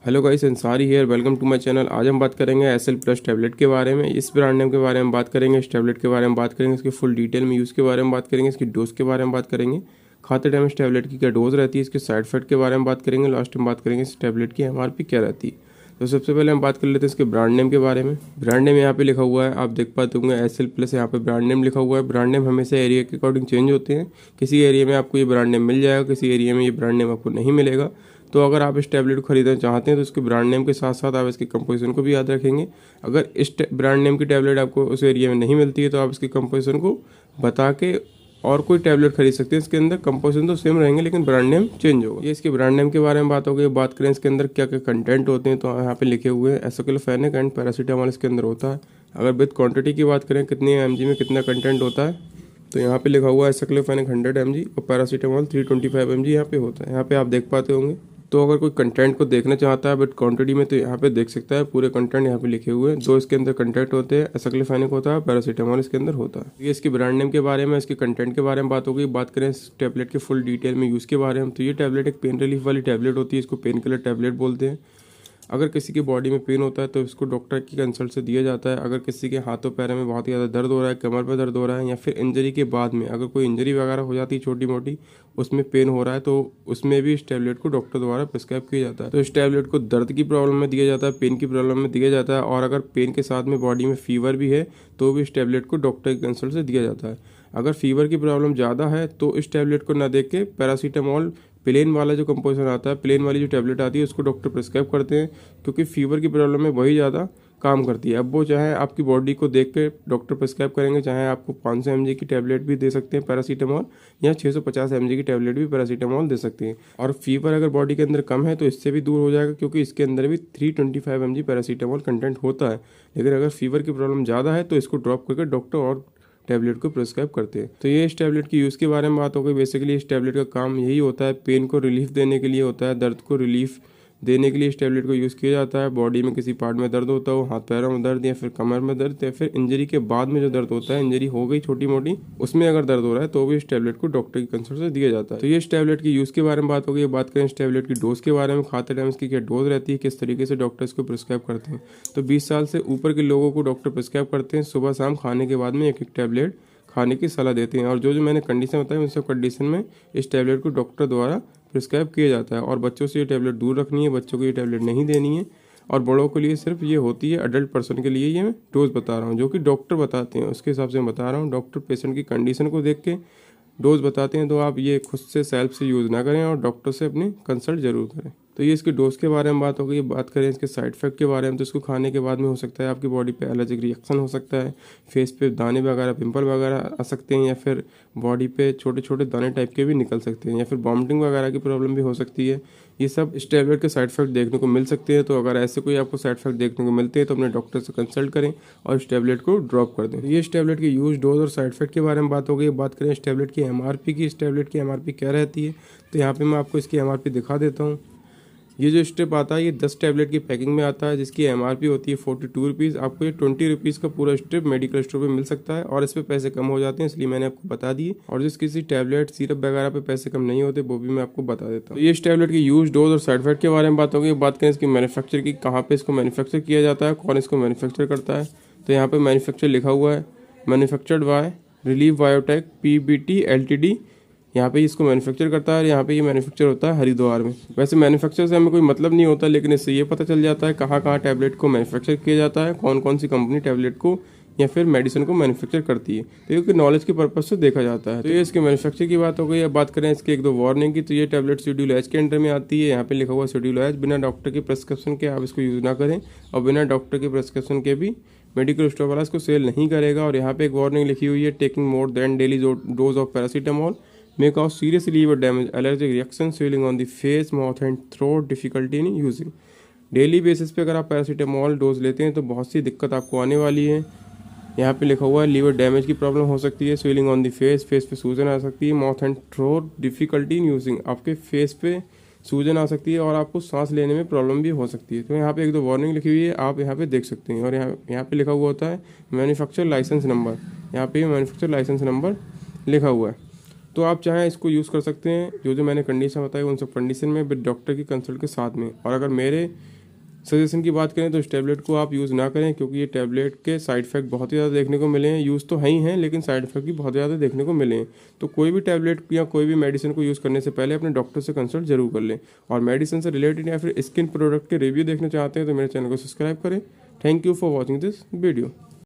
Hello guys, Ansari here. Welcome to my channel. आज हम बात करेंगे एसएल प्लस टैबलेट के बारे में। इस ब्रांड नेम के बारे में बात करेंगे, इस टैबलेट के बारे में बात करेंगे, इसके फुल डिटेल में यूज़ के बारे में बात करेंगे, इसकी डोज के बारे में बात करेंगे, खाते टाइम इस टैबलेट की क्या डोज रहती है, इसके साइड इफेक्ट के बारे में बात करेंगे, लास्ट में बात करेंगे इस टैबलेट की एमआरपी क्या रहती है। तो सबसे पहले हम बात कर लेते हैं इसके ब्रांड नेम के बारे में। ब्रांड नेम यहाँ पे लिखा हुआ है, आप देख पाते होंगे एसएल प्लस यहाँ पे ब्रांड नेम लिखा हुआ है। ब्रांड नेम हमेशा एरिया के अकॉर्डिंग चेंज होते हैं। किसी एरिया में आपको ये ब्रांड नेम मिल जाएगा, किसी एरिया में ये ब्रांड नेम आपको नहीं मिलेगा। तो अगर आप इस टैबलेट को खरीदना चाहते हैं तो इसके ब्रांड नेम के साथ साथ आप इसकी कंपोजिशन को भी याद रखेंगे। अगर इस ब्रांड नेम की टैबलेट आपको उस एरिया में नहीं मिलती है तो आप इसकी कंपोजिशन को बता के और कोई टैबलेट खरीद सकते हैं। इसके अंदर कंपोजिशन तो सेम रहेंगे लेकिन ब्रांड नेम चेंज होगा। ये इसके ब्रांड नेम के बारे में बात हो गई। बात करें इसके अंदर क्या क्या कंटेंट होते हैं तो यहाँ पे लिखे हुए हैं एसाइक्लोफेनेक एंड पैरासीटामोल इसके अंदर होता है। अगर विद क्वांटिटी की बात करें कितने mg में कितना कंटेंट होता है तो यहाँ पे लिखा हुआ है एसाइक्लोफेनेक 100 mg और पैरासीटामोल 325 mg यहाँ पे होता है। यहाँ पे आप देख पाते होंगे। तो अगर कोई कंटेंट को देखना चाहता है बट क्वांटिटी में तो यहाँ पे देख सकता है। पूरे कंटेंट यहाँ पे लिखे हुए हैं। दो इसके अंदर कंटेंट होते हैं, एसाइक्लोफेनेक होता है, पैरासीटामोल इसके अंदर होता है। ये इसकी ब्रांड नेम के बारे में, इसके कंटेंट के बारे में बात हो गई। बात करें इस टैबलेट के फुल डिटेल में यूज़ के बारे में तो ये टैबलेट एक पेन रिलीफ वाली टैबलेट होती है। इसको पेन किलर टैबलेट बोलते हैं। अगर किसी की बॉडी में पेन होता है तो इसको डॉक्टर की कंसल्ट से दिया जाता है। अगर किसी के हाथों पैरों में बहुत ही ज़्यादा दर्द हो रहा है, कमर पर दर्द हो रहा है या फिर इंजरी के बाद में अगर कोई इंजरी वगैरह हो जाती है छोटी मोटी, उसमें पेन हो रहा है तो उसमें भी इस टैबलेट को डॉक्टर द्वारा प्रिस्क्राइब किया जाता है। तो इस टैबलेट को दर्द की प्रॉब्लम में दिया जाता है, पेन की प्रॉब्लम में दिया जाता है और अगर पेन के साथ में बॉडी में फीवर भी है तो भी इस टैबलेट को डॉक्टर की कंसल्ट से दिया जाता है। अगर फीवर की प्रॉब्लम ज़्यादा है तो इस टैबलेट को ना देख के पैरासीटामोल प्लेन वाला जो कंपोजिशन आता है, प्लेन वाली जो टैबलेट आती है उसको डॉक्टर प्रिस्क्राइब करते हैं क्योंकि फीवर की प्रॉब्लम में वही ज़्यादा काम करती है। अब वो चाहे आपकी बॉडी को देख के डॉक्टर प्रिस्क्राइब करेंगे, चाहे आपको 500 mg की टैबलेट भी दे सकते हैं पैरासीटामोल या 650 mg की टैबलेट भी पैरासीटामोल दे सकते हैं। और फीवर अगर बॉडी के अंदर कम है तो इससे भी दूर हो जाएगा क्योंकि इसके अंदर भी 325 mg पैरासीटामोल कंटेंट होता है। लेकिन अगर फीवर की प्रॉब्लम ज़्यादा है तो इसको ड्रॉप करके डॉक्टर और टैबलेट को प्रिस्क्राइब करते हैं। तो ये इस टैबलेट की यूज़ के बारे में बात हो गई। बेसिकली इस टैबलेट का काम यही होता है, पेन को रिलीफ देने के लिए होता है, दर्द को रिलीफ देने के लिए इस टैबलेट को यूज़ किया जाता है। बॉडी में किसी पार्ट में दर्द होता हो, हाथ पैरों में दर्द या फिर कमर में दर्द या फिर इंजरी के बाद में जो दर्द होता है, इंजरी हो गई छोटी मोटी, उसमें अगर दर्द हो रहा है तो भी इस टैबलेट को डॉक्टर की कंसल्ट से दिया जाता है। तो ये इस टैबलेट की यूज़ के बारे में बात हो गई। बात करें इस टैबलेट की डोज के बारे में, खाते टाइम इसकी क्या डोज रहती है, किस तरीके से डॉक्टर इसको प्रिस्क्राइब करते हैं। तो 20 साल से ऊपर के लोगों को डॉक्टर प्रिस्क्राइब करते हैं सुबह शाम खाने के बाद में एक टैबलेट खाने की सलाह देते हैं। और जो मैंने कंडीशन बताई उन सब कंडीशन में इस टैबलेट को डॉक्टर द्वारा प्रिस्क्राइब किया जाता है। और बच्चों से ये टैबलेट दूर रखनी है, बच्चों को ये टैबलेट नहीं देनी है। और बड़ों के लिए सिर्फ ये होती है, अडल्ट पर्सन के लिए ये मैं डोज बता रहा हूँ जो कि डॉक्टर बताते हैं, उसके हिसाब से मैं बता रहा हूँ। डॉक्टर पेशेंट की कंडीशन को देख के डोज बताते हैं तो आप ये खुद से सेल्फ से यूज़ ना करें और डॉक्टर से अपनी कंसल्ट जरूर करें। तो ये इसके डोज के बारे में बात हो गई। बात करें इसके साइड इफेक्ट के बारे में तो इसको खाने के बाद में हो सकता है आपकी बॉडी पे एलर्जिक रिएक्शन हो सकता है, फेस पे दाने वगैरह पिंपल वगैरह आ सकते हैं या फिर बॉडी पे छोटे छोटे दाने टाइप के भी निकल सकते हैं या फिर वॉमिटिंग वगैरह की प्रॉब्लम भी हो सकती है। ये सब इस टैबलेट के साइड इफेक्ट देखने को मिल सकते हैं। तो अगर ऐसे कोई आपको साइड इफेक्ट देखने को मिलते हैं तो अपने डॉक्टर से कंसल्ट करें और इस टैबलेट को ड्रॉप कर दें। ये इस टैबलेट के यूज, डोज और साइड इफेक्ट के बारे में बात हो गई। बात करें इस टैबलेट की एमआरपी की, इस टैबलेट की एमआरपी क्या रहती है तो यहाँ पे मैं आपको इसकी एमआरपी दिखा देता हूँ। ये जो स्ट्रिप आता है ये 10 टैबलेट की पैकिंग में आता है जिसकी एमआरपी होती है 42 रुपीज़। आपको ये 20 रुपीज़ का पूरा स्ट्रिप मेडिकल स्टोर पे मिल सकता है और इस पे पैसे कम हो जाते हैं, इसलिए मैंने आपको बता दिए। और जिस किसी टैबलेट सिरप वगैरह पे पैसे कम नहीं होते वो भी मैं आपको बता देता हूँ। तो ये इस टैबलेट की यूज, डोज और साइड इफेक्ट के बारे में बात होगी। बात करें इसकी मैन्युफैक्चर की, कहाँ पे इसको मैन्युफैक्चर किया जाता है, कौन इसको मैन्युफैक्चर करता है तो यहाँ पे मैन्युफैक्चर लिखा हुआ है, manufactured by relief biotech PBT LTD। यहाँ पे इसको मैन्युफैक्चर करता है और यहाँ पे ये मैन्युफैक्चर होता है हरिद्वार में। वैसे मैन्युफैक्चर से हमें कोई मतलब नहीं होता लेकिन इससे ये पता चल जाता है कहाँ कहाँ टैबलेट को मैन्युफैक्चर किया जाता है, कौन कौन सी कंपनी टैबलेट को या फिर मेडिसिन को मैन्युफैक्चर करती है। तो ये नॉलेज के पर्पज से देखा जाता है। तो ये इसके मैन्युफैक्चर की बात हो गई। अब बात करें इसके एक दो वार्निंग की तो ये टैबलेट शेड्यूल एच के अंडर में आती है। यहाँ पे लिखा हुआ शेड्यूल एच, बिना डॉक्टर के प्रिस्क्रिप्शन के आप इसको यूज़ ना करें और बिना डॉक्टर के प्रिस्क्रिप्शन के भी मेडिकल स्टोर वाला इसको सेल नहीं करेगा। और यहाँ पे एक वार्निंग लिखी हुई है, taking more than daily dose of paracetamol may cause serious liver damage, allergic reaction, swelling on the face, mouth and throat, difficulty in using। Daily basis पे अगर आप पैरासीटामोल डोज लेते हैं तो बहुत सी दिक्कत आपको आने वाली है। यहाँ पे लिखा हुआ है लीवर डैमेज की प्रॉब्लम हो सकती है, swelling on the face, face पे सूजन आ सकती है, mouth and throat, difficulty in using, आपके फेस पे सूजन आ सकती है और आपको सांस लेने में प्रॉब्लम भी हो सकती है। तो यहाँ पे एक दो वार्निंग लिखी हुई है, आप यहाँ पे देख सकते हैं। और यहाँ पे लिखा हुआ होता है मैन्युफैक्चर लाइसेंस नंबर, यहाँ पे मैन्युफैक्चर लाइसेंस नंबर लिखा हुआ है। तो आप चाहें इसको यूज़ कर सकते हैं। जो मैंने कंडीशन बताई उन सब कंडीशन में विद डॉक्टर की कंसल्ट के साथ में। और अगर मेरे सजेशन की बात करें तो इस टैबलेट को आप यूज़ ना करें, क्योंकि ये टैबलेट के साइड इफेक्ट बहुत ही ज़्यादा देखने को मिले हैं। यूज़ तो है ही हैं, लेकिन साइड इफेक्ट भी बहुत ज़्यादा देखने को मिले हैं। तो कोई भी टैबलेट या कोई भी मेडिसिन को यूज़ करने से पहले अपने डॉक्टर से कंसल्ट जरूर कर लें। और मेडिसिन से रिलेटेड या फिर स्किन प्रोडक्ट के रिव्यू देखना चाहते हैं तो मेरे चैनल को सब्सक्राइब करें। Thank you for watching this video.